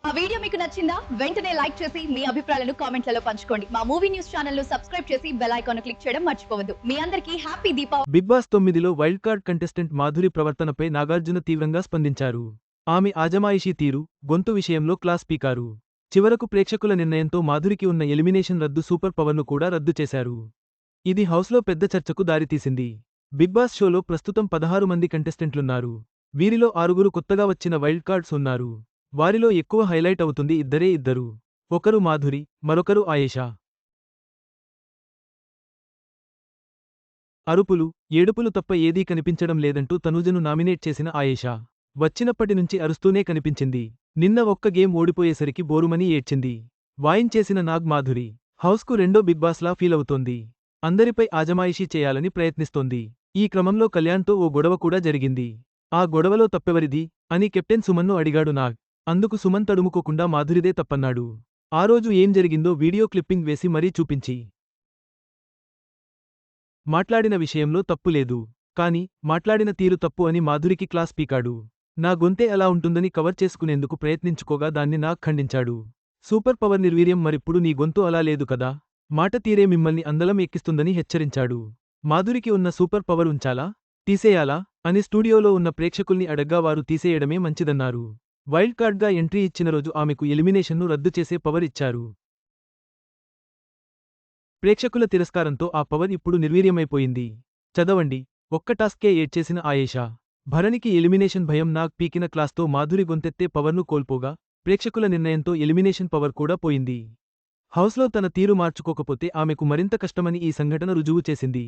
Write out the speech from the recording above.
ఆ వీడియో మీకు నచ్చిందా? వెంటనే లైక్ చేసి మీ అభిప్రాయాలను కామెంట్లలో పంచుకోండి. మా మూవీ న్యూస్ ఛానల్ ను సబ్స్క్రైబ్ చేసి బెల్ ఐకాన్ క్లిక్ చేయడం మర్చిపోవద్దు. మీ అందరికీ హ్యాపీ దీపావళి. బిగ్ బాస్ 9లో వైల్డ్ కార్డ్ కంటెస్టెంట్ మాధురి ప్రవర్తనపై నాగార్జున తీవ్రంగా స్పందించారు. ఆమె ఆజమాయిషీ తీరు, గొంతు విషయంలో క్లాస్ పీకారు. చివరకు ప్రేక్షకుల నిర్ణయంతో మాధురికి ఉన్న ఎలిమినేషన్ రద్దు సూపర్ పవర్ను కూడా రద్దు చేశారు. ఇది హౌస్లో పెద్ద చర్చకు దారితీసింది. బిగ్ బాస్ షోలో ప్రస్తుతం 16 మంది కంటెస్టెంట్లున్నారు. వీరిలో 6గురు కొత్తగా వచ్చిన వైల్డ్ కార్డ్స్ ఉన్నారు. వారిలో ఎక్కువ హైలైట్ అవుతుంది ఇద్దరు. ఒకరు మాధురి, మరొకరు ఆయేషా. అరుపులు, ఏడుపులు తప్ప ఏదీ కనిపించడం లేదంటూ తనూజను నామినేట్ చేసిన ఆయేషా వచ్చినప్పటి నుంచి అరుస్తూనే కనిపించింది. నిన్న ఒక్క గేమ్ ఓడిపోయేసరికి బోరుమని ఏడ్చింది. వాయించేసిన నాగ్ మాధురి హౌస్కు రెండో బిగ్ బాస్లా ఫీలవుతోంది. అందరిపై ఆజమాయిషీ చేయాలని ప్రయత్నిస్తోంది. ఈ క్రమంలో కళ్యాణ్తో ఓ గొడవ కూడా జరిగింది. ఆ గొడవలో తప్పెవరిది అని కెప్టెన్ సుమన్ను అడిగాడు నాగ్. అందుకు సుమన్ తడుముకోకుండా మాధురిదే తప్పన్నాడు. ఆ రోజు ఏం జరిగిందో వీడియో క్లిప్పింగ్ వేసి మరీ చూపించి మాట్లాడిన విషయంలో తప్పులేదు, కాని మాట్లాడిన తీరు తప్పు అని మాధురికి క్లాస్ పీకాడు. నా గొంతే అలా ఉంటుందని కవర్ చేసుకునేందుకు ప్రయత్నించుకోగా దాన్ని నాగ్ ఖండించాడు. సూపర్ పవర్ నిర్వీర్యం మరిప్పుడు నీ గొంతు అలా లేదు కదా, మాట తీరే మిమ్మల్ని అందలం ఎక్కిస్తుందని హెచ్చరించాడు. మాధురికి ఉన్న సూపర్ పవర్ ఉంచాలా, తీసేయాలా అని స్టూడియోలో ఉన్న ప్రేక్షకుల్ని అడగ్గా వారు తీసేయడమే మంచిదన్నారు. వైల్డ్ కార్డ్గా ఎంట్రీ ఇచ్చిన రోజు ఆమెకు ఎలిమినేషన్ను రద్దు చేసే పవర్ ఇచ్చారు. ప్రేక్షకుల తిరస్కారంతో ఆ పవర్ ఇప్పుడు నిర్వీర్యమైపోయింది. చదవండి. ఒక్క టాస్క్కే ఏడ్చేసిన ఆయేషా. భరణికి ఎలిమినేషన్ భయం నాగ్ పీకిన క్లాస్తో మాధురి గొంతెత్తే పవర్ను కోల్పోగా, ప్రేక్షకుల నిర్ణయంతో ఎలిమినేషన్ పవర్ కూడా పోయింది. హౌస్లో తన తీరు మార్చుకోకపోతే ఆమెకు మరింత కష్టమని ఈ సంఘటన రుజువు చేసింది.